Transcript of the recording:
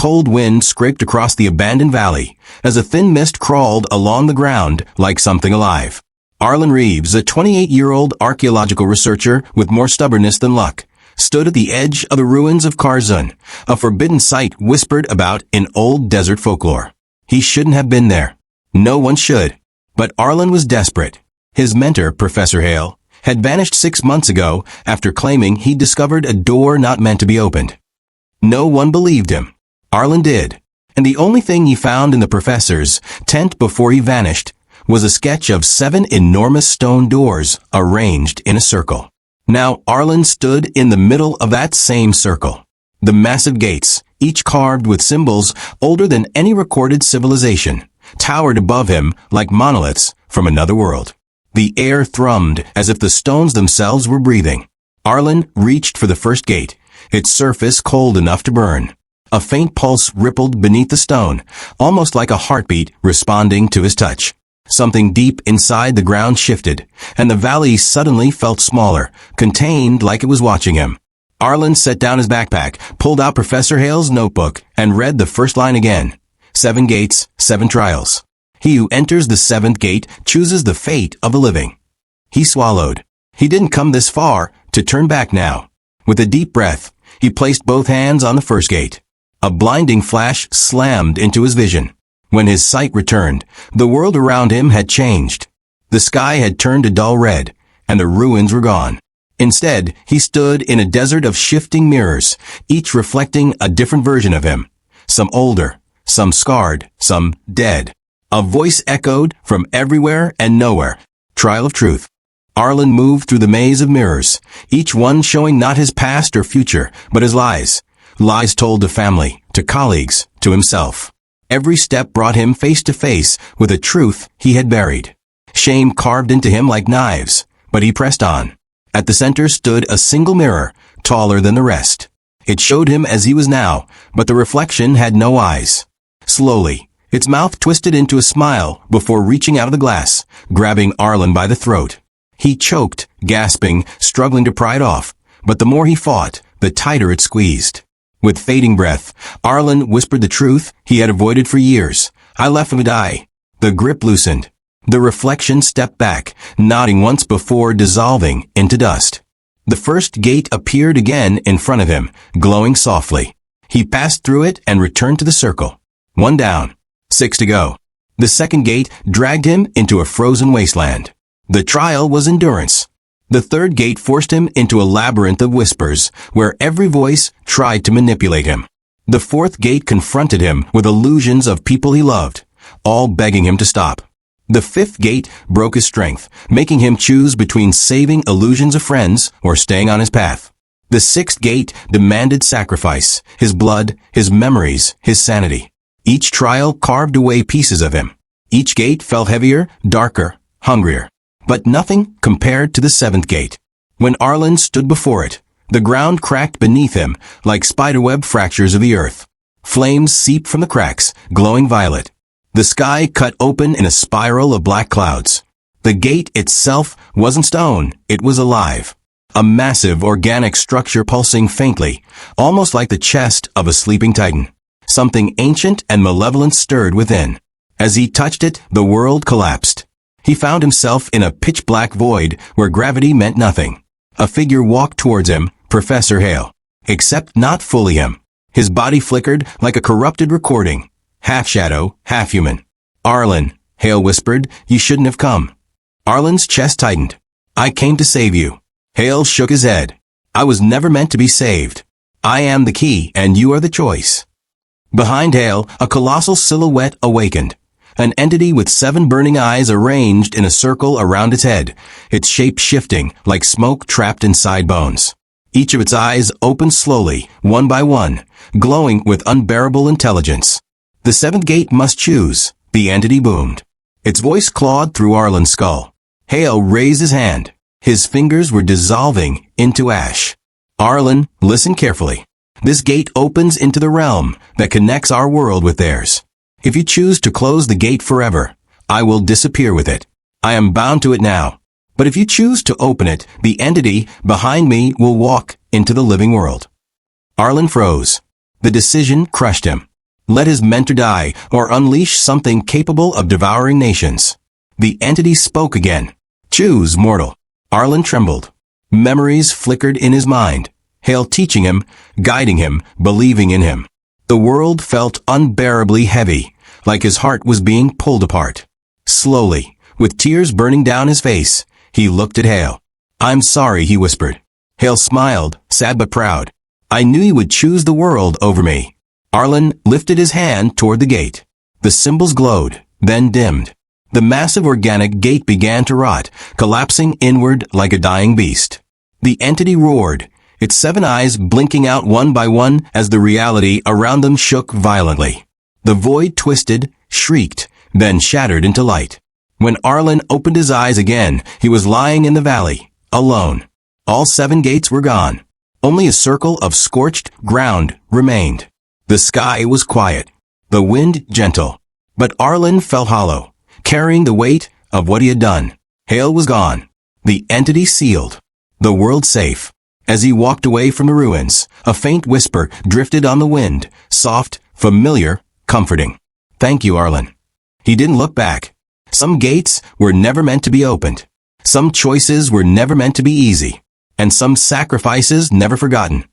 cold wind scraped across the abandoned valley as a thin mist crawled along the ground like something alive. Arlen Reeves, a 28-year-old archaeological researcher with more stubbornness than luck, stood at the edge of the ruins of Karzun, a forbidden site whispered about in old desert folklore. He shouldn't have been there. No one should. But Arlen was desperate. His mentor, Professor Hale, had vanished 6 months ago after claiming he'd discovered a door not meant to be opened. No one believed him. Arlen did. And the only thing he found in the professor's tent before he vanished was a sketch of 7 enormous stone doors arranged in a circle. Now Arlen stood in the middle of that same circle. The massive gates, each carved with symbols older than any recorded civilization, towered above him like monoliths from another world. The air thrummed as if the stones themselves were breathing. Arlen reached for the first gate, its surface cold enough to burn. A faint pulse rippled beneath the stone, almost like a heartbeat responding to his touch. Something deep inside the ground shifted, and the valley suddenly felt smaller, contained like it was watching him. Arlen set down his backpack, pulled out Professor Hale's notebook, and read the first line again. 7 gates, 7 trials. He who enters the 7th gate chooses the fate of the living. He swallowed. He didn't come this far to turn back now. With a deep breath, he placed both hands on the first gate. A blinding flash slammed into his vision. When his sight returned, the world around him had changed. The sky had turned a dull red, and the ruins were gone. Instead, he stood in a desert of shifting mirrors, each reflecting a different version of him. Some older, some scarred, some dead. A voice echoed from everywhere and nowhere. Trial of truth. Arlen moved through the maze of mirrors, each one showing not his past or future, but his lies. Lies told to family, to colleagues, to himself. Every step brought him face to face with a truth he had buried. Shame carved into him like knives, but he pressed on. At the center stood a single mirror, taller than the rest. It showed him as he was now, but the reflection had no eyes. Slowly, its mouth twisted into a smile before reaching out of the glass, grabbing Arlen by the throat. He choked, gasping, struggling to pry it off, but the more he fought, the tighter it squeezed. With fading breath, Arlen whispered the truth he had avoided for years. I left him to die. The grip loosened. The reflection stepped back, nodding once before dissolving into dust. The first gate appeared again in front of him, glowing softly. He passed through it and returned to the circle. 1 down. 6 to go. The second gate dragged him into a frozen wasteland. The trial was endurance. The third gate forced him into a labyrinth of whispers, where every voice tried to manipulate him. The fourth gate confronted him with illusions of people he loved, all begging him to stop. The fifth gate broke his strength, making him choose between saving illusions of friends or staying on his path. The sixth gate demanded sacrifice, his blood, his memories, his sanity. Each trial carved away pieces of him. Each gate felt heavier, darker, hungrier. But nothing compared to the seventh gate. When Arlen stood before it, the ground cracked beneath him like spiderweb fractures of the earth. Flames seeped from the cracks, glowing violet. The sky cut open in a spiral of black clouds. The gate itself wasn't stone, it was alive. A massive organic structure pulsing faintly, almost like the chest of a sleeping titan. Something ancient and malevolent stirred within. As he touched it, the world collapsed. He found himself in a pitch-black void where gravity meant nothing. A figure walked towards him, Professor Hale. Except not fully him. His body flickered like a corrupted recording. Half shadow, half human. Arlen, Hale whispered, you shouldn't have come. Arlen's chest tightened. I came to save you. Hale shook his head. I was never meant to be saved. I am the key and you are the choice. Behind Hale, a colossal silhouette awakened. An entity with 7 burning eyes arranged in a circle around its head, its shape shifting like smoke trapped inside bones. Each of its eyes opened slowly, one by one, glowing with unbearable intelligence. The seventh gate must choose, the entity boomed. Its voice clawed through Arlen's skull. Hale raised his hand. His fingers were dissolving into ash. Arlen, listen carefully. This gate opens into the realm that connects our world with theirs. If you choose to close the gate forever, I will disappear with it. I am bound to it now. But if you choose to open it, the entity behind me will walk into the living world. Arlen froze. The decision crushed him. Let his mentor die, or unleash something capable of devouring nations. The entity spoke again. Choose, mortal. Arlen trembled. Memories flickered in his mind. Hale teaching him, guiding him, believing in him. The world felt unbearably heavy, like his heart was being pulled apart. Slowly, with tears burning down his face, he looked at Hale. I'm sorry, he whispered. Hale smiled, sad but proud. I knew you would choose the world over me. Arlen lifted his hand toward the gate. The symbols glowed, then dimmed. The massive organic gate began to rot, collapsing inward like a dying beast. The entity roared, its 7 eyes blinking out one by one as the reality around them shook violently. The void twisted, shrieked, then shattered into light. When Arlen opened his eyes again, he was lying in the valley, alone. All 7 gates were gone. Only a circle of scorched ground remained. The sky was quiet, the wind gentle. But Arlen felt hollow, carrying the weight of what he had done. Hale was gone. The entity sealed. The world safe. As he walked away from the ruins, a faint whisper drifted on the wind, soft, familiar, comforting. Thank you, Arlen. He didn't look back. Some gates were never meant to be opened. Some choices were never meant to be easy. And some sacrifices never forgotten.